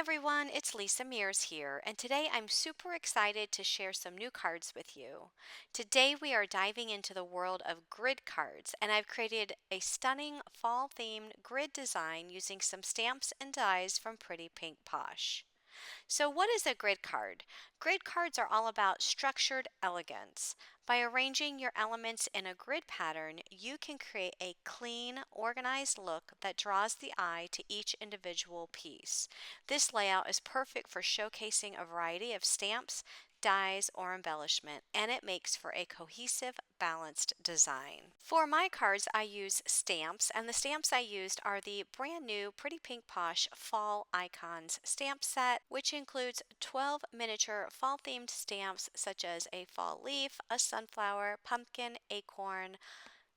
everyone, it's Lisa Mears here, and today I'm super excited to share some new cards with you. Today we are diving into the world of grid cards, and I've created a stunning fall themed grid design using some stamps and dies from Pretty Pink Posh. So, what is a grid card? Grid cards are all about structured elegance. By arranging your elements in a grid pattern, you can create a clean, organized look that draws the eye to each individual piece. This layout is perfect for showcasing a variety of stamps, dies, or embellishment, and it makes for a cohesive, balanced design. For my cards, I use stamps, and the stamps I used are the brand new Pretty Pink Posh Fall Icons stamp set, which includes 12 miniature fall themed stamps such as a fall leaf, a sunflower, pumpkin, acorn.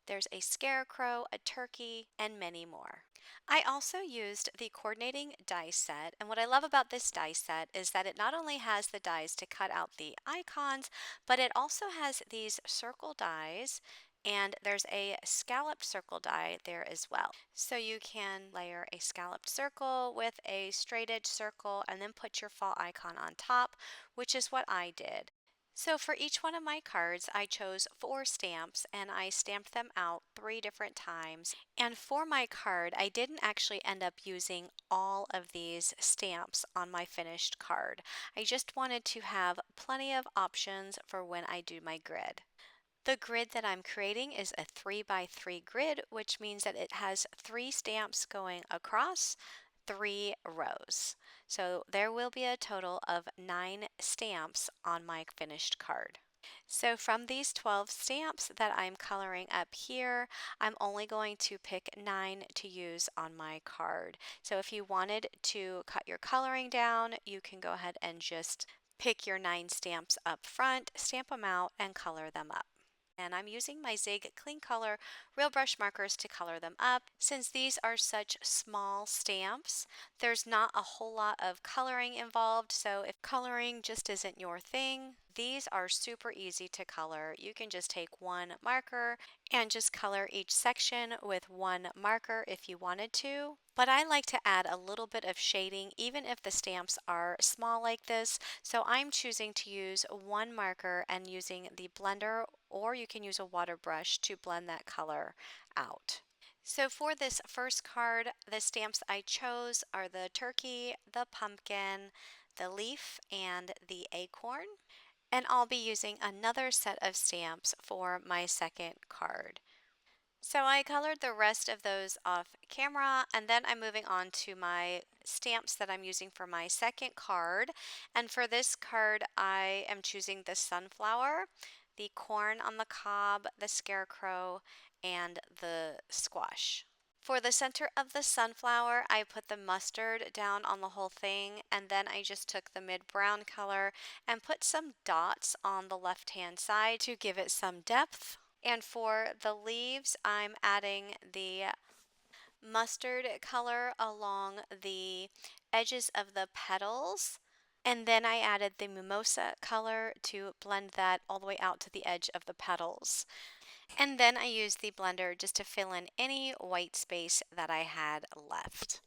There's a scarecrow, a turkey, and many more. I also used the coordinating die set, and what I love about this die set is that it not only has the dies to cut out the icons, but it also has these circle dies, and there's a scalloped circle die there as well. So you can layer a scalloped circle with a straight edge circle and then put your fall icon on top, which is what I did. So for each one of my cards, I chose 4 stamps and I stamped them out 3 different times. And for my card, I didn't actually end up using all of these stamps on my finished card. I just wanted to have plenty of options for when I do my grid. The grid that I'm creating is a 3 by 3 grid, which means that it has 3 stamps going across 3 rows. So there will be a total of 9 stamps on my finished card. So from these 12 stamps that I'm coloring up here, I'm only going to pick 9 to use on my card. So if you wanted to cut your coloring down, you can go ahead and just pick your 9 stamps up front, stamp them out, and color them up. And I'm using my Zig Clean Color Real Brush markers to color them up. Since these are such small stamps, there's not a whole lot of coloring involved, so if coloring just isn't your thing, these are super easy to color. You can just take one marker and just color each section with one marker if you wanted to. But I like to add a little bit of shading even if the stamps are small like this, so I'm choosing to use one marker and using the blender, or you can use a water brush to blend that color out. So for this first card, the stamps I chose are the turkey, the pumpkin, the leaf, and the acorn. And I'll be using another set of stamps for my second card. So I colored the rest of those off camera, and then I'm moving on to my stamps that I'm using for my second card. And for this card, I am choosing the sunflower, the corn on the cob, the scarecrow, and the squash. For the center of the sunflower, I put the mustard down on the whole thing, and then I just took the mid-brown color and put some dots on the left-hand side to give it some depth. And for the leaves, I'm adding the mustard color along the edges of the petals. And then I added the mimosa color to blend that all the way out to the edge of the petals. And then I used the blender just to fill in any white space that I had left.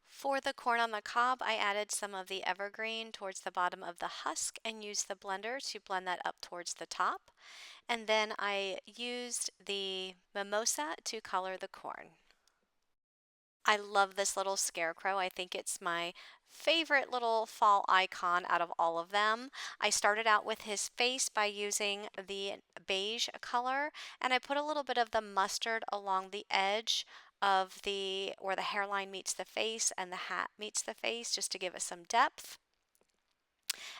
For the corn on the cob, I added some of the evergreen towards the bottom of the husk and used the blender to blend that up towards the top. And then I used the mimosa to color the corn. I love this little scarecrow. I think it's my favorite little fall icon out of all of them. I started out with his face by using the beige color, and I put a little bit of the mustard along the edge of the where the hairline meets the face and the hat meets the face, just to give it some depth.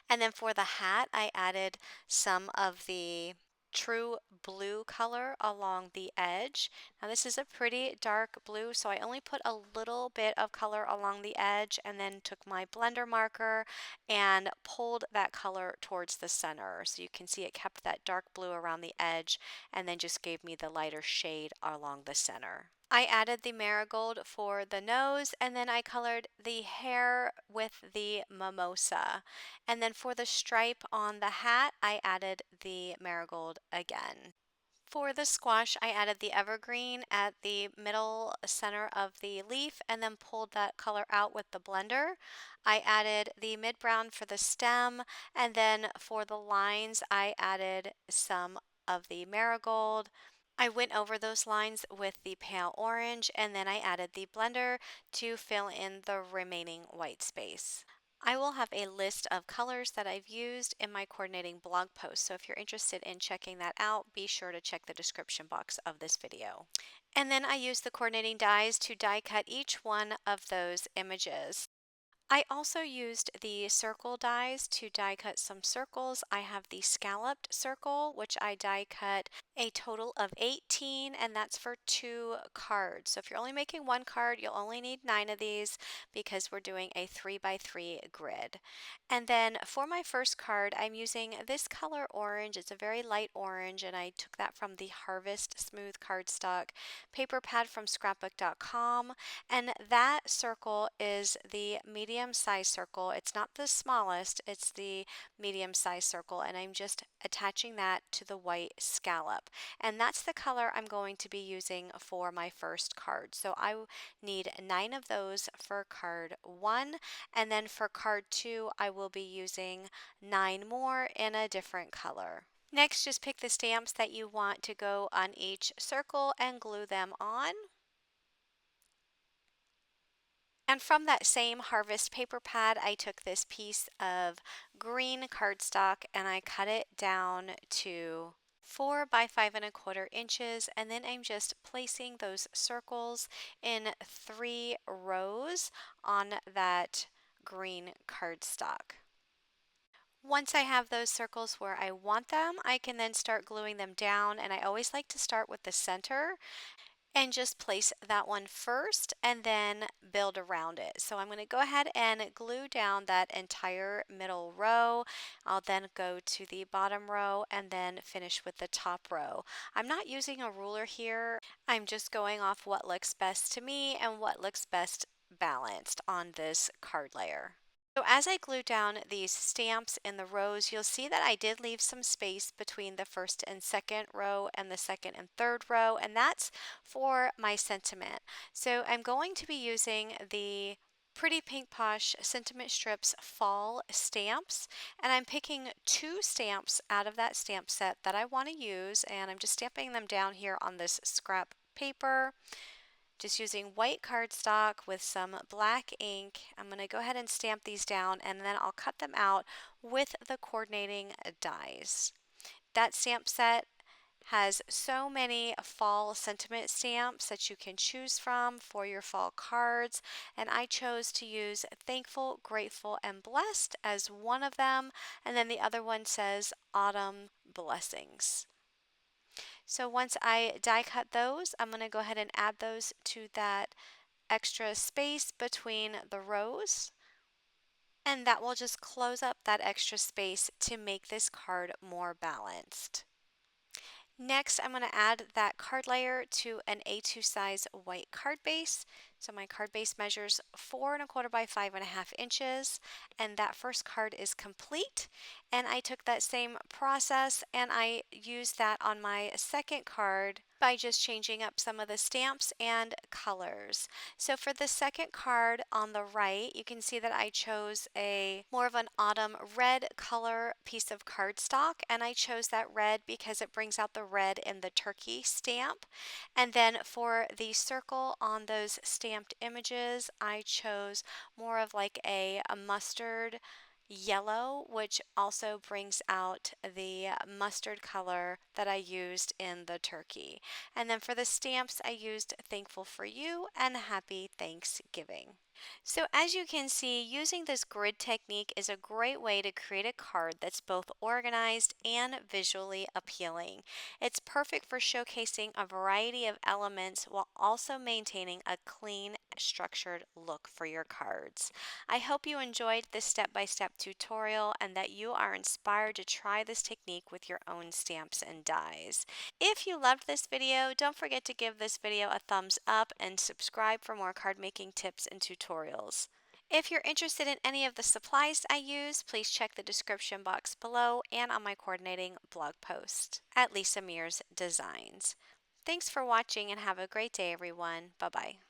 And then for the hat, I added some of the true blue color along the edge. Now this is a pretty dark blue, so I only put a little bit of color along the edge and then took my blender marker and pulled that color towards the center. So you can see it kept that dark blue around the edge and then just gave me the lighter shade along the center. I added the marigold for the nose, and then I colored the hair with the mimosa. And then for the stripe on the hat, I added the marigold again. For the squash, I added the evergreen at the middle center of the leaf and then pulled that color out with the blender. I added the mid-brown for the stem, and then for the lines, I added some of the marigold. I went over those lines with the pale orange, and then I added the blender to fill in the remaining white space. I will have a list of colors that I've used in my coordinating blog post, so if you're interested in checking that out, be sure to check the description box of this video. And then I used the coordinating dies to die cut each one of those images. I also used the circle dies to die cut some circles. I have the scalloped circle, which I die cut a total of 18, and that's for 2 cards. So if you're only making 1 card, you'll only need 9 of these because we're doing a 3x3 grid. And then for my first card, I'm using this color orange. It's a very light orange, and I took that from the Harvest Smooth Cardstock paper pad from Scrapbookcom. And that circle is the medium size circle. It's not the smallest, it's the medium size circle, and I'm just attaching that to the white scallop. And that's the color I'm going to be using for my first card. So I need 9 of those for card 1, and then for card 2, I will be using 9 more in a different color. Next, just pick the stamps that you want to go on each circle and glue them on. And from that same Harvest paper pad, I took this piece of green cardstock and I cut it down to 4 by 5¼ inches, and then I'm just placing those circles in 3 rows on that green cardstock. Once I have those circles where I want them, I can then start gluing them down, and I always like to start with the center and just place that one first and then build around it. So I'm going to go ahead and glue down that entire middle row. I'll then go to the bottom row and then finish with the top row. I'm not using a ruler here. I'm just going off what looks best to me and what looks best balanced on this card layer. So as I glue down these stamps in the rows, you'll see that I did leave some space between the first and second row and the second and third row, and that's for my sentiment. So I'm going to be using the Pretty Pink Posh Sentiment Strips Fall Stamps, and I'm picking 2 stamps out of that stamp set that I want to use, and I'm just stamping them down here on this scrap paper. Just using white cardstock with some black ink. I'm going to go ahead and stamp these down, and then I'll cut them out with the coordinating dies. That stamp set has so many fall sentiment stamps that you can choose from for your fall cards, and I chose to use Thankful, Grateful, and Blessed as one of them, and then the other one says Autumn Blessings. So once I die cut those, I'm going to go ahead and add those to that extra space between the rows. And that will just close up that extra space to make this card more balanced. Next, I'm going to add that card layer to an A2 size white card base. So my card base measures 4¼ by 5½ inches, and that first card is complete. And I took that same process and I used that on my second card by just changing up some of the stamps and colors. So for the second card on the right, you can see that I chose a more of an autumn red color piece of cardstock, and I chose that red because it brings out the red in the turkey stamp. And then for the circle on those stamped images, I chose more of like a mustard yellow, which also brings out the mustard color that I used in the turkey. And then for the stamps, I used Thankful for You and Happy Thanksgiving. So as you can see, using this grid technique is a great way to create a card that's both organized and visually appealing. It's perfect for showcasing a variety of elements while also maintaining a clean, structured look for your cards. I hope you enjoyed this step-by-step tutorial and that you are inspired to try this technique with your own stamps and dies. If you loved this video, don't forget to give this video a thumbs up and subscribe for more card making tips and tutorials. If you're interested in any of the supplies I use, please check the description box below and on my coordinating blog post at Lisa Mears Designs. Thanks for watching and have a great day, everyone. Bye bye.